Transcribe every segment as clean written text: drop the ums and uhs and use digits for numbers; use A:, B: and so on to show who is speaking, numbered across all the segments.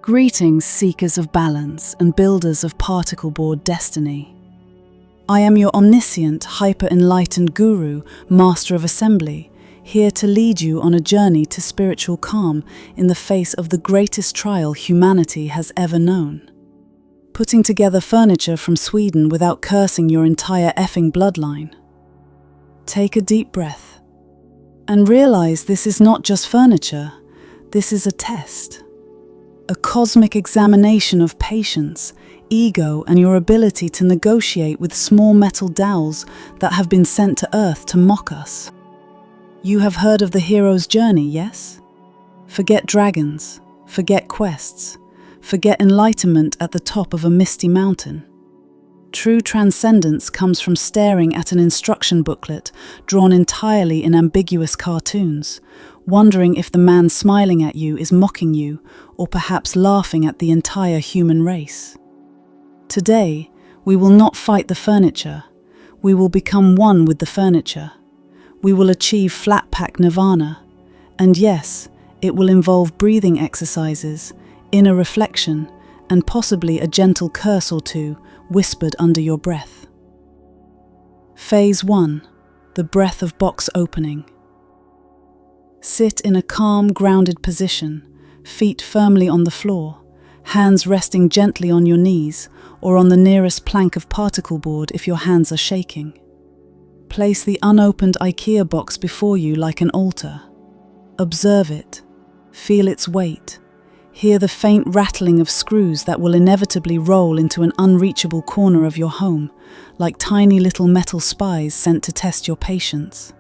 A: Greetings, seekers of balance and builders of particle board destiny. I am your omniscient, hyper-enlightened guru, master of assembly, here to lead you on a journey to spiritual calm in the face of the greatest trial humanity has ever known. Putting together furniture from Sweden without cursing your entire effing bloodline. Take a deep breath and realize this is not just furniture, this is a test. A cosmic examination of patience, ego, and your ability to negotiate with small metal dowels that have been sent to Earth to mock us. You have heard of the hero's journey, yes? Forget dragons, forget quests, forget enlightenment at the top of a misty mountain. True transcendence comes from staring at an instruction booklet drawn entirely in ambiguous cartoons, wondering if the man smiling at you is mocking you or perhaps laughing at the entire human race. Today, we will not fight the furniture. We will become one with the furniture. We will achieve flat-pack nirvana. And yes, it will involve breathing exercises, inner reflection, and possibly a gentle curse or two whispered under your breath. Phase 1. The breath of box opening. Sit in a calm, grounded position, feet firmly on the floor, hands resting gently on your knees or on the nearest plank of particle board if your hands are shaking. Place the unopened IKEA box before you like an altar. Observe it, feel its weight, hear the faint rattling of screws that will inevitably roll into an unreachable corner of your home, like tiny little metal spies sent to test your patience.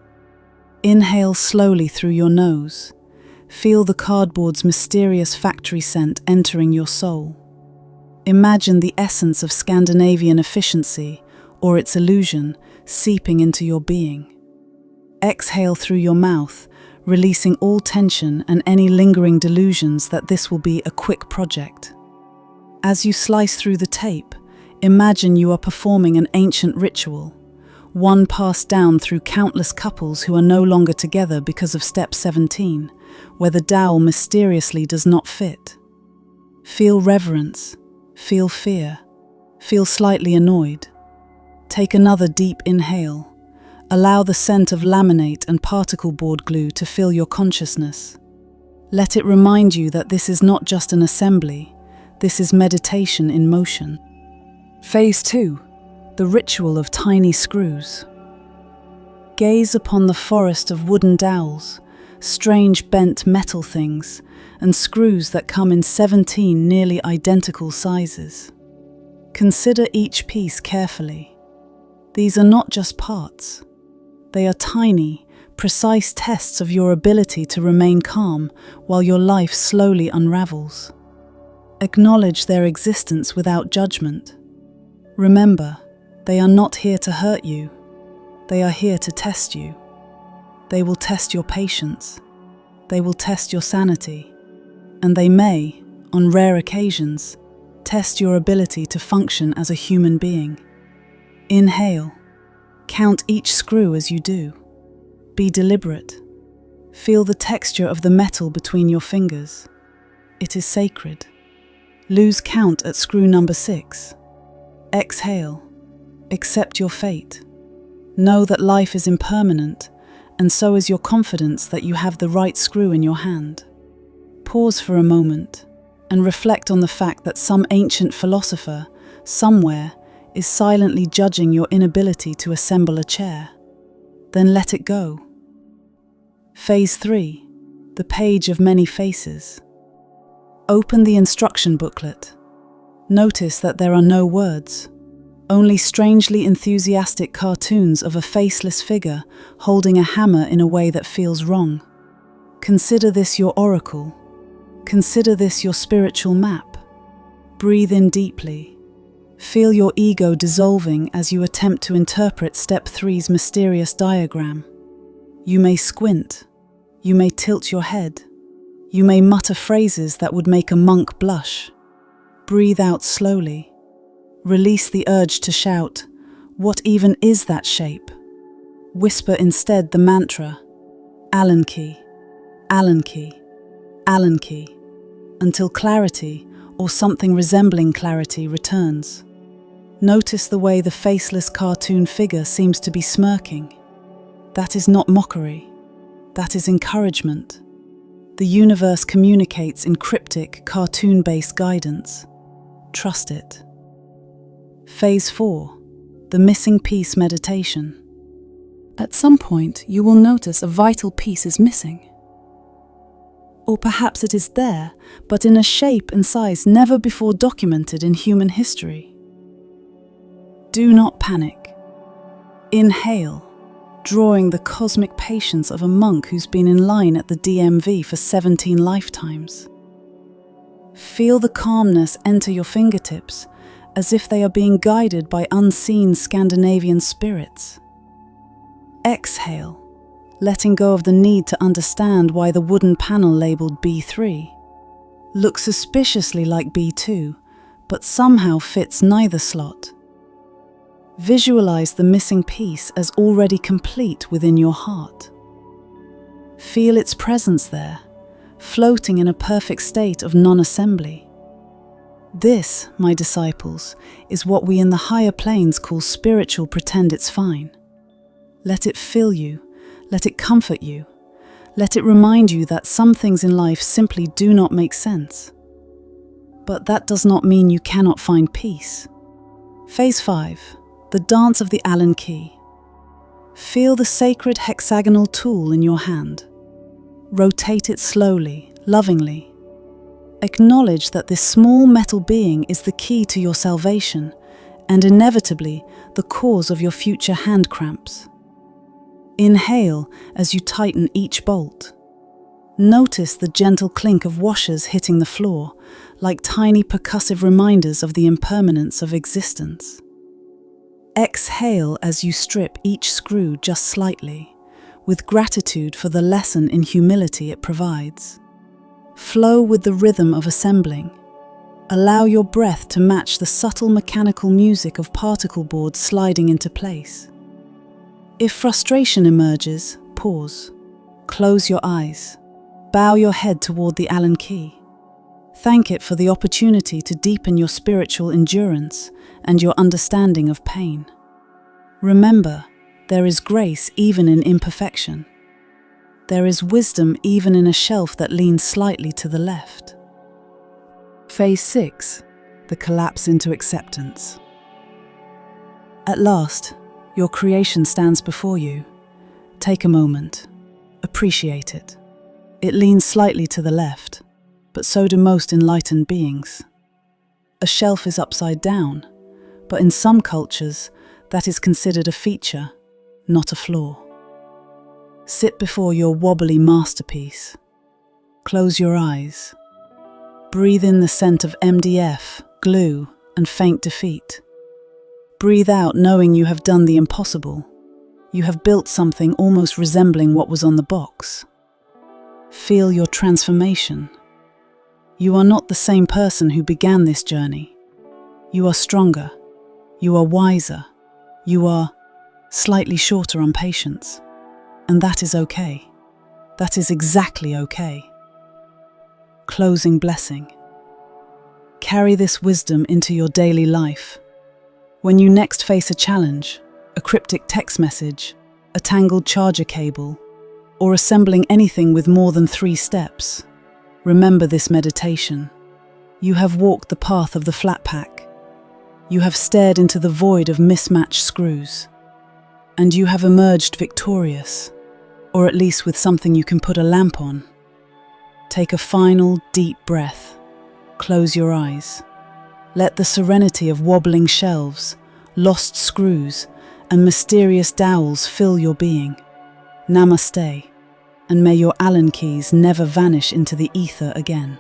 A: Inhale slowly through your nose. Feel the cardboard's mysterious factory scent entering your soul. Imagine the essence of Scandinavian efficiency, or its illusion, seeping into your being. Exhale through your mouth, releasing all tension and any lingering delusions that this will be a quick project. As you slice through the tape, imagine you are performing an ancient ritual, one passed down through countless couples who are no longer together because of step 17, where the dowel mysteriously does not fit. Feel reverence, feel fear, feel slightly annoyed. Take another deep inhale. Allow the scent of laminate and particle board glue to fill your consciousness. Let it remind you that this is not just an assembly, this is meditation in motion. Phase 2. The ritual of tiny screws. Gaze upon the forest of wooden dowels, strange bent metal things, and screws that come in 17 nearly identical sizes. Consider each piece carefully. These are not just parts. They are tiny, precise tests of your ability to remain calm while your life slowly unravels. Acknowledge their existence without judgment. Remember, they are not here to hurt you. They are here to test you. They will test your patience. They will test your sanity. And they may, on rare occasions, test your ability to function as a human being. Inhale. Count each screw as you do. Be deliberate. Feel the texture of the metal between your fingers. It is sacred. Lose count at screw number 6. Exhale. Accept your fate. Know that life is impermanent, and so is your confidence that you have the right screw in your hand. Pause for a moment and reflect on the fact that some ancient philosopher, somewhere, is silently judging your inability to assemble a chair. Then let it go. Phase 3. The page of many faces. Open the instruction booklet. Notice that there are no words, only strangely enthusiastic cartoons of a faceless figure holding a hammer in a way that feels wrong. Consider this your oracle. Consider this your spiritual map. Breathe in deeply. Feel your ego dissolving as you attempt to interpret Step 3's mysterious diagram. You may squint. You may tilt your head. You may mutter phrases that would make a monk blush. Breathe out slowly. Release the urge to shout, "What even is that shape?" Whisper instead the mantra, "Allen key, Allen key, Allen key," until clarity, or something resembling clarity returns. Notice the way the faceless cartoon figure seems to be smirking. That is not mockery. That is encouragement. The universe communicates in cryptic, cartoon-based guidance. Trust it. Phase 4. The missing piece meditation. At some point, you will notice a vital piece is missing. Or perhaps it is there, but in a shape and size never before documented in human history. Do not panic. Inhale, drawing the cosmic patience of a monk who's been in line at the DMV for 17 lifetimes. Feel the calmness enter your fingertips, as if they are being guided by unseen Scandinavian spirits. Exhale, letting go of the need to understand why the wooden panel labeled B3 looks suspiciously like B2, but somehow fits neither slot. Visualize the missing piece as already complete within your heart. Feel its presence there, floating in a perfect state of non-assembly. This, my disciples, is what we in the higher planes call spiritual pretend it's fine. Let it fill you, let it comfort you, let it remind you that some things in life simply do not make sense. But that does not mean you cannot find peace. Phase 5. The dance of the Allen key. Feel the sacred hexagonal tool in your hand. Rotate it slowly, lovingly. Acknowledge that this small metal being is the key to your salvation and inevitably the cause of your future hand cramps. Inhale as you tighten each bolt. Notice the gentle clink of washers hitting the floor, like tiny percussive reminders of the impermanence of existence. Exhale as you strip each screw just slightly, with gratitude for the lesson in humility it provides. Flow with the rhythm of assembling. Allow your breath to match the subtle mechanical music of particle boards sliding into place. If frustration emerges, pause. Close your eyes. Bow your head toward the Allen key. Thank it for the opportunity to deepen your spiritual endurance and your understanding of pain. Remember, there is grace even in imperfection. There is wisdom even in a shelf that leans slightly to the left. Phase 6. The collapse into acceptance. At last, your creation stands before you. Take a moment. Appreciate it. It leans slightly to the left, but so do most enlightened beings. A shelf is upside down, but in some cultures, that is considered a feature, not a flaw. Sit before your wobbly masterpiece. Close your eyes. Breathe in the scent of MDF, glue, and faint defeat. Breathe out knowing you have done the impossible. You have built something almost resembling what was on the box. Feel your transformation. You are not the same person who began this journey. You are stronger. You are wiser. You are slightly shorter on patience. And that is okay. That is exactly okay. Closing blessing. Carry this wisdom into your daily life. When you next face a challenge, a cryptic text message, a tangled charger cable, or assembling anything with more than 3 steps, remember this meditation. You have walked the path of the flat pack. You have stared into the void of mismatched screws. And you have emerged victorious, or at least with something you can put a lamp on. Take a final, deep breath. Close your eyes. Let the serenity of wobbling shelves, lost screws, and mysterious dowels fill your being. Namaste, and may your Allen keys never vanish into the ether again.